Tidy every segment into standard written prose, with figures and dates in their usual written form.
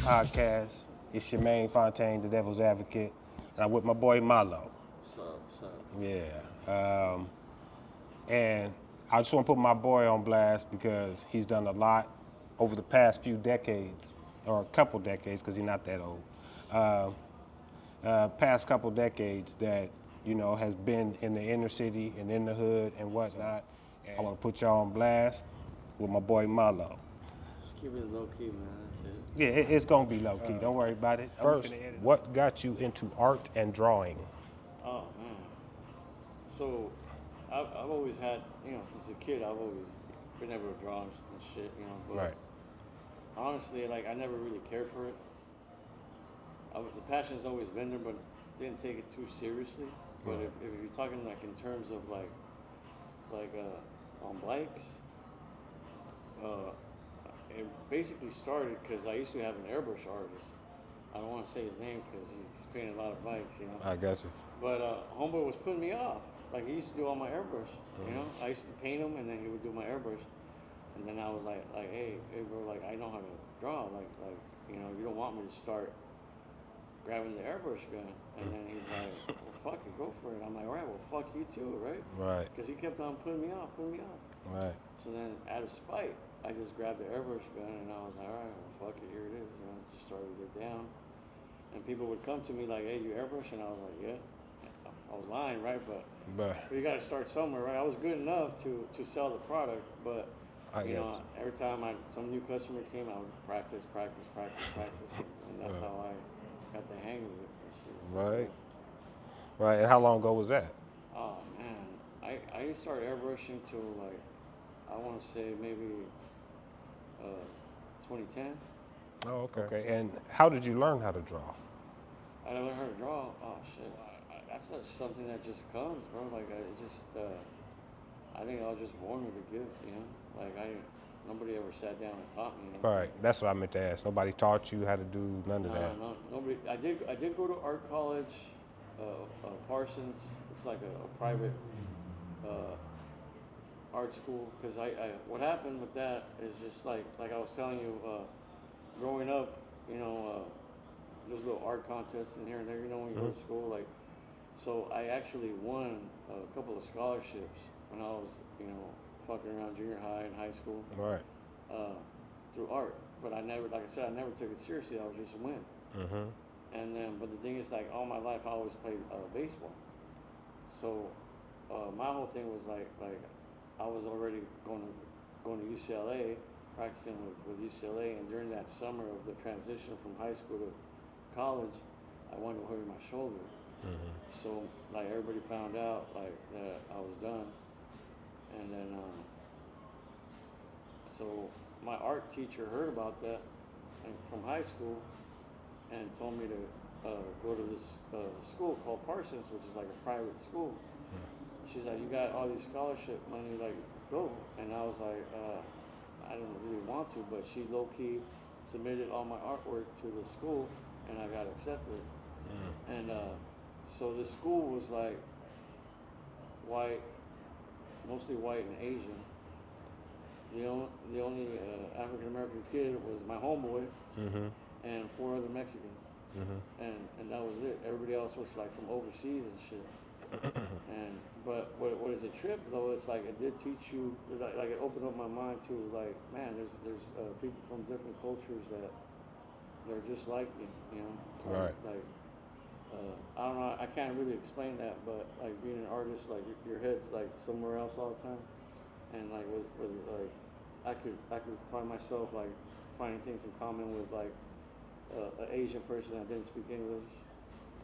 podcast. It's your main Fontaine, the Devil's Advocate, and I'm with my boy MALO. What's up? Yeah. And I just want to put my boy on blast because he's done a lot over the past few decades, or a couple decades, because he's not that old. Past couple decades that, has been in the inner city and in the hood and whatnot. And I want to put y'all on blast with my boy MALO. Just keep it low key, man. That's it. Yeah, it's gonna be low key. Don't worry about it. First, what got you into art and drawing? Oh man. So I've always had, since a kid, I've always been able to draw and shit, But Right. honestly, like I never really cared for it. The passion's always been there, but didn't take it too seriously. But Right. if you're talking like in terms of like on bikes, it basically started because I used to have an airbrush artist. I don't want to say his name because he's painted a lot of bikes, I got you. But homeboy was putting me off. Like he used to do all my airbrush, I used to paint him, and then he would do my airbrush. And then I was like, hey bro, like I know how to draw. Like you don't want me to start grabbing the airbrush gun. And then he's like, well, fuck it, go for it. I'm like, all right, well, fuck you too, right? Right. Because he kept on putting me off. Right. So then, out of spite, I just grabbed the airbrush gun and I was like, all right, well, fuck it, here it is. Just started to get down. And people would come to me like, hey, you airbrush? And I was like, yeah. I was lying, right? But you got to start somewhere, right? I was good enough to sell the product, but every time some new customer came, I would practice, and that's how I got the hang of it. Right. Right. And how long ago was that? Oh man, I didn't start airbrushing till like I want to say maybe 2010. Oh, okay. Okay. And how did you learn how to draw? I learned how to draw. Oh shit, that's just something that just comes, bro. Like I think I was just born with a gift, Like nobody ever sat down and taught me. Right. That's what I meant to ask. Nobody taught you how to do none of that. No, nobody. I did go to art college, Parsons. It's like a private art school. Because what happened with that is just like I was telling you, growing up, there's little art contests in here and there. When you go to school, like. So I actually won a couple of scholarships when I was, fucking around junior high and high school. Right. Through art, but I never, like I said, I never took it seriously. I was just a win. And then, but the thing is, like all my life, I always played baseball. So my whole thing was like I was already going to UCLA, practicing with UCLA, and during that summer of the transition from high school to college, I wanted to hurt my shoulder. So like everybody found out like that I was done, and then so my art teacher heard about that from high school and told me to go to this school called Parsons, which is like a private school. She's like, you got all these scholarship money, like go. And I was like, I didn't really want to, but she low key submitted all my artwork to the school, and I got accepted. And so the school was like white, mostly white and Asian. The only African American kid was my homeboy and 4 other Mexicans, and that was it. Everybody else was like from overseas and shit. But what is a trip though? It's like it did teach you, like it opened up my mind to like, man, there's people from different cultures that they're just like me, Right. Like. I don't know. I can't really explain that, but like being an artist, like your head's like somewhere else all the time, and like with like I could find myself like finding things in common with like an Asian person that didn't speak English,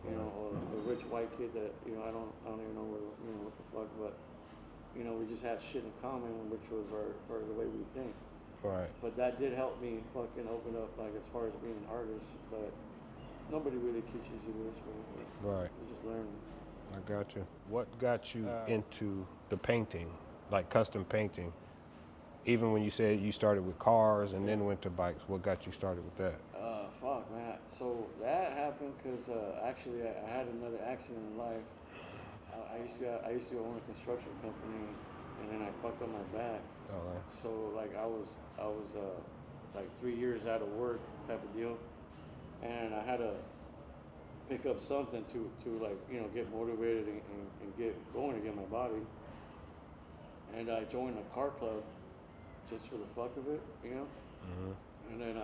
or a rich white kid that I don't even know what the fuck, but we just had shit in common, which was our the way we think. Right. But that did help me fucking open up like as far as being an artist, but. Nobody really teaches you this, right? You just learn. I got you. What got you into the painting, like custom painting? Even when you said you started with cars and then went to bikes, what got you started with that? Fuck, man. So that happened because actually I had another accident in life. I used to own a construction company, and then I fucked up my back. Oh, right. So like I was like 3 years out of work type of deal. and I had to pick up something to like, you know, get motivated and get going again, my body. And I joined a car club just for the fuck of it, you know. And then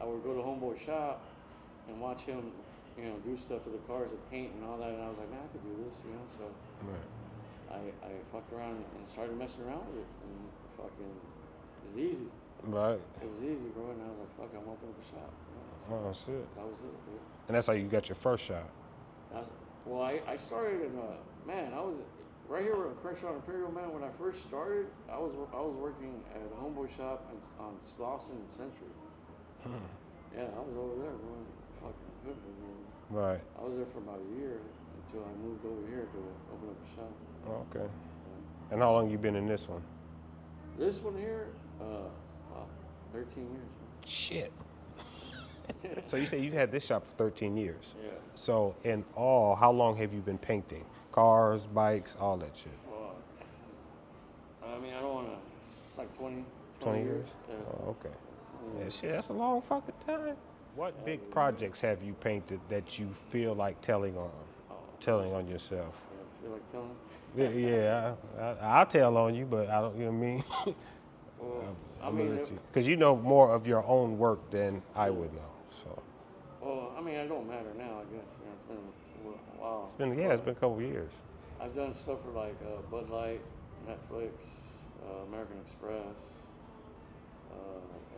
I would go to homeboy shop and watch him, you know, do stuff to the cars and paint and all that. And I was like, man, I could do this, you know. So I fucked around and started messing around with it, and fucking, it was easy. Right. It was easy, bro. And I was like, fuck, I'm opening up a shop. You know, so Oh shit. that was it, dude. And that's how you got your first shot. Well, I started in man, I was right here in Crenshaw Imperial, man. When I first started, I was working at a homeboy shop on Slauson and Century. Yeah, I was over there, bro. Fucking good, man. Right. I was there for about a year until I moved over here to open up a shop. Oh, okay. And how long you been in this one? This one here, wow, 13 years. Man. Shit. So you say you've had this shop for 13 years. Yeah. So in all, how long have you been painting? Cars, bikes, all that shit? Well, I mean, I don't want to, like 20 years? Yeah. Oh, okay. 20 Yeah, years. shit, that's a long fucking time. What big projects have you painted that you feel like telling on yourself? I feel like telling. Yeah, I'll tell on you, but I don't, you know what I mean? Well, I'm gonna let you, because you know more of your own work than I would know. So well, I mean, it don't matter now, I guess. You know, it's been a while. it's been a couple years. I've done stuff for like Bud Light, Netflix, American Express,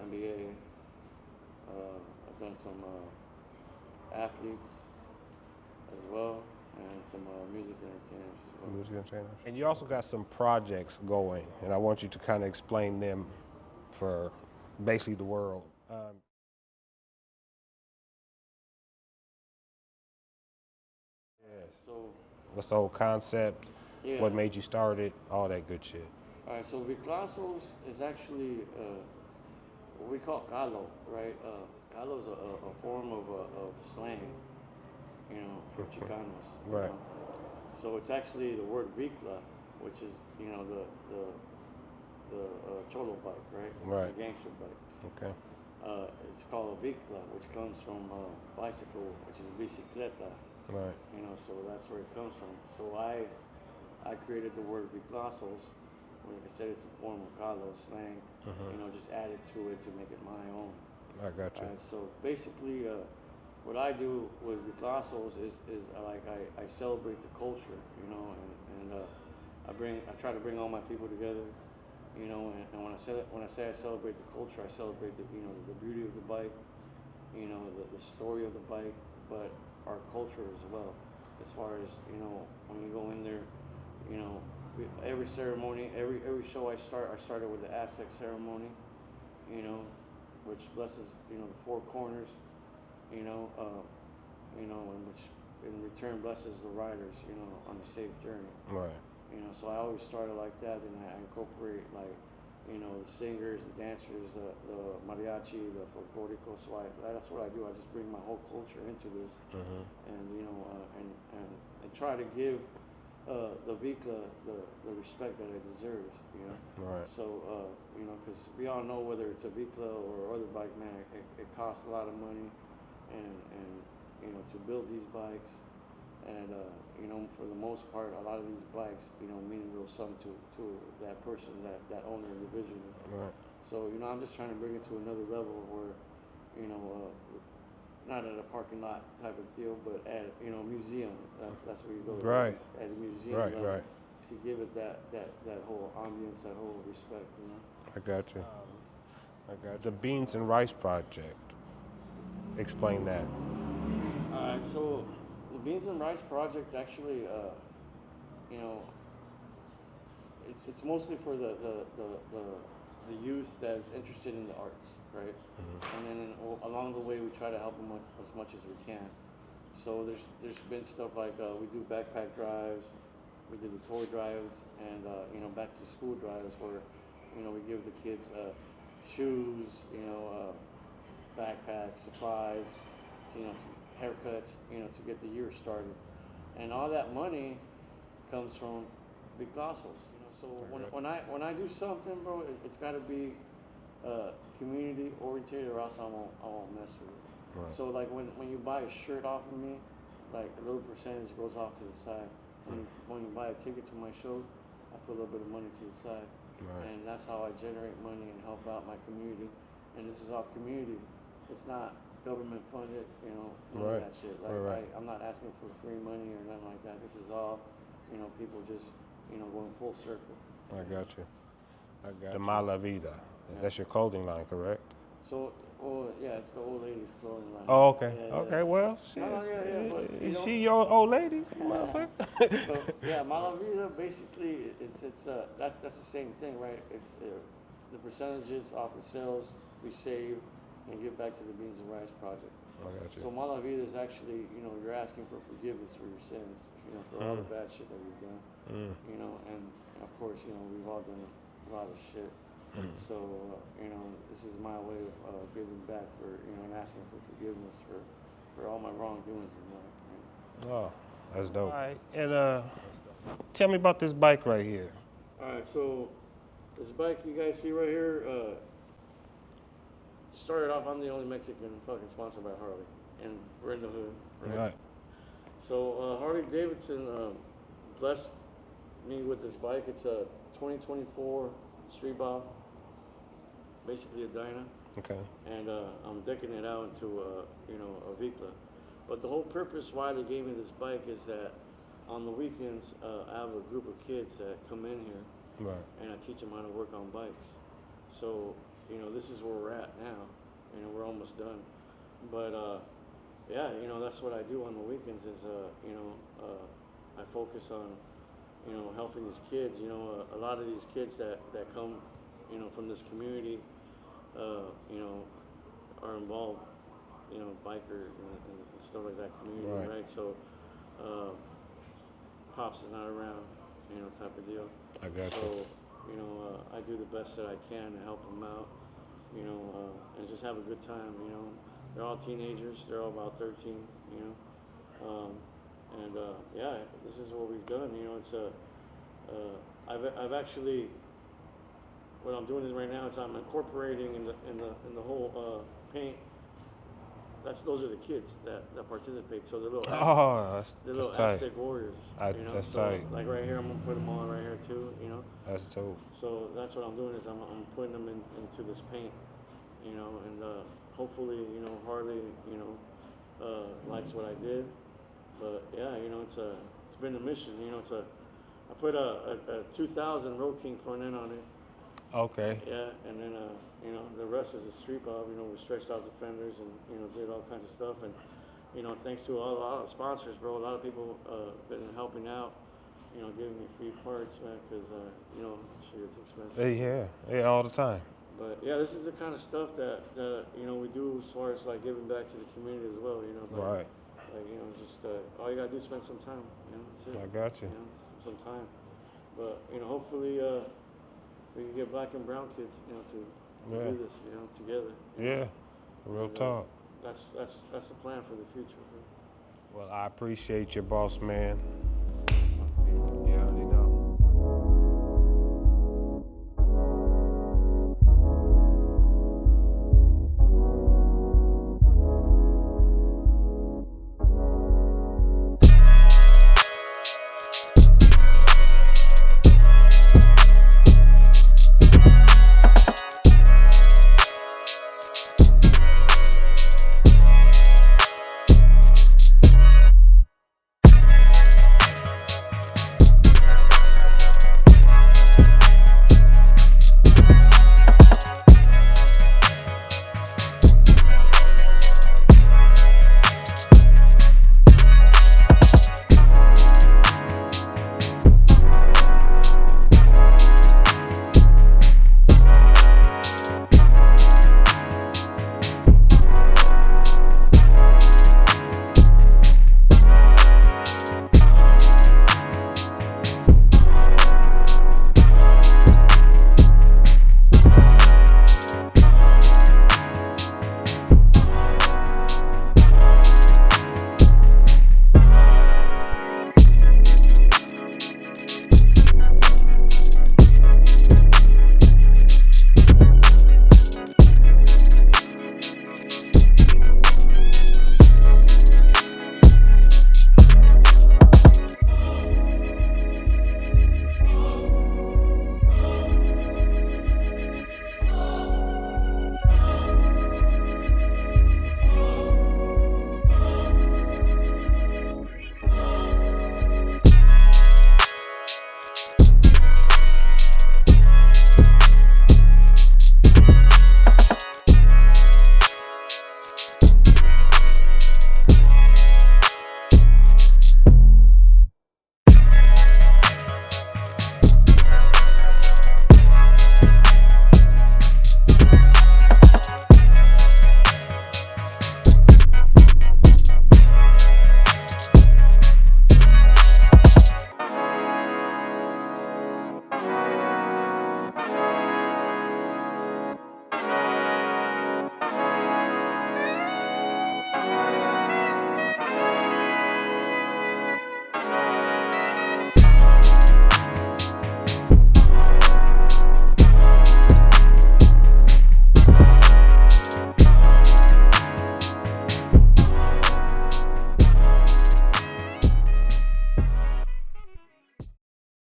NBA. I've done some athletes as well, and some music entertainers as well. Music entertainers. And you also got some projects going, and I want you to kind of explain them for basically the world. Yes. So, What's the whole concept? yeah. What made you start it? All that good shit. All right, so VICLASOS is actually what we call MALO, right? MALO is a form of slang, you know, for Chicanos. you Right. know. So it's actually the word Vicla, which is, you know, the cholo bike, right? Right. The gangster bike. Okay. It's called a Vicla, which comes from bicycle, which is bicicleta. Right. You know, so that's where it comes from. So I created the word VICLASOS. Like I said, it's a form of MALO slang. You know, just added to it to make it my own. I got you. So basically, what I do with VICLASOS is I celebrate the culture, you know, and I try to bring all my people together, you know, and when I say I celebrate the culture, I celebrate the, you know, the beauty of the bike, you know, the story of the bike, but our culture as well. As far as, you know, when you go in there, you know, every ceremony, every show I started with the Aztec ceremony, you know, which blesses, you know, the four corners, you know, and which in return blesses the riders, you know, on a safe journey. Right. You know, so I always started like that, and I incorporate like, you know, the singers, the dancers, the mariachi, the folklorico. So that's what I do. I just bring my whole culture into this, and you know, and try to give the Vicla the respect that it deserves. You know. Right. So you know, because we all know whether it's a Vicla or other bike, man, it costs a lot of money, and you know, to build these bikes. And you know, for the most part, a lot of these bikes, you know, mean a real something to that person, that owner individually. Right. So you know, I'm just trying to bring it to another level where, you know, not at a parking lot type of deal, but at, you know, a museum. That's where you go. Right. At a museum. Right. level, Right. To give it that whole ambience, that whole respect, you know. I got you. I got you. The Beans and Rice Project. Explain that. All right, so the Beans and Rice Project actually, you know, it's mostly for the youth that's interested in the arts, right? And then along the way, we try to help them as much as we can. So there's been stuff like we do backpack drives, we do the toy drives, and you know, back to school drives where, you know, we give the kids shoes, you know, backpacks, supplies, you know, haircuts, you know, to get the year started. And all that money comes from VICLASOS. You know, so when I do something, bro, it's got to be community oriented, or else I won't mess with it. Right. So like when you buy a shirt off of me, like a little percentage goes off to the side. When you buy a ticket to my show, I put a little bit of money to the side. Right. And that's how I generate money and help out my community. And this is all community. It's not government funded, you know, none Right. of that shit. Like Right. I'm not asking for free money or nothing like that. This is all, you know, people just, you know, going full circle. I got you. The MALO Vida. That's your clothing line, correct? So, well, yeah, it's the old ladies' clothing line. Oh, okay. Yeah, Okay, yeah. well, shit. Yeah, but, you Is know, she your old lady, motherfucker? so, yeah, MALO Vida, basically, that's the same thing, right? It's the percentages off the sales we save and give back to the Beans and Rice Project. I got you. So MALO Vida is actually, you know, you're asking for forgiveness for your sins, you know, for all the bad shit that we've done, you know, and of course, you know, we've all done a lot of shit. So, you know, this is my way of giving back for, you know, and asking for forgiveness for all my wrongdoings in life. Right? Oh, that's dope. All right, and tell me about this bike right here. All right, so this bike you guys see right here, started off, I'm the only Mexican fucking sponsored by Harley, and we're in the hood, right? So Harley Davidson blessed me with this bike. It's a 2024 Street Bob, basically a Dyna. Okay. And I'm decking it out into you know, a Vicla. But the whole purpose why they gave me this bike is that on the weekends I have a group of kids that come in here, Right. and I teach them how to work on bikes. So, you know, this is where we're at now. You know, we're almost done. But yeah, you know, that's what I do on the weekends is you know, I focus on, you know, helping these kids. You know, a lot of these kids that come, you know, from this community, you know, are involved, you know, biker and stuff like that community, right? So, Pops is not around, you know, type of deal. I got you. So, you know, I do the best that I can to help them out, you know, and just have a good time, you know. They're all teenagers, they're all about 13, you know. And yeah, this is what we've done, you know. It's I've actually, what I'm doing is right now is I'm incorporating in the whole paint. Those are the kids that participate. So the little that's tight. Aztec warriors. You know? That's so, tight. like right here, I'm gonna put them on right here too. You know. That's dope. So that's what I'm doing is I'm putting them into this paint. You know, and hopefully, you know, Harley, you know, likes what I did. But yeah, you know, it's been a mission. You know, I put a 2000 Road King front end on it. Okay. Yeah, and then you know, the rest is a Street Bob. You know, we stretched out the fenders and, you know, did all kinds of stuff. And, you know, thanks to a lot of sponsors, bro. A lot of people been helping out. You know, giving me free parts, man, because you know, shit, it's expensive. Yeah, all the time. But yeah, this is the kind of stuff that you know, we do as far as like giving back to the community as well. You know, Right. Like, you know, just all you gotta do is spend some time. You know, that's it. I got you. You know, some time. But you know, hopefully we can get black and brown kids, you know, to do this, you know, together. Yeah, real talk. That's the plan for the future. Well, I appreciate your boss, man.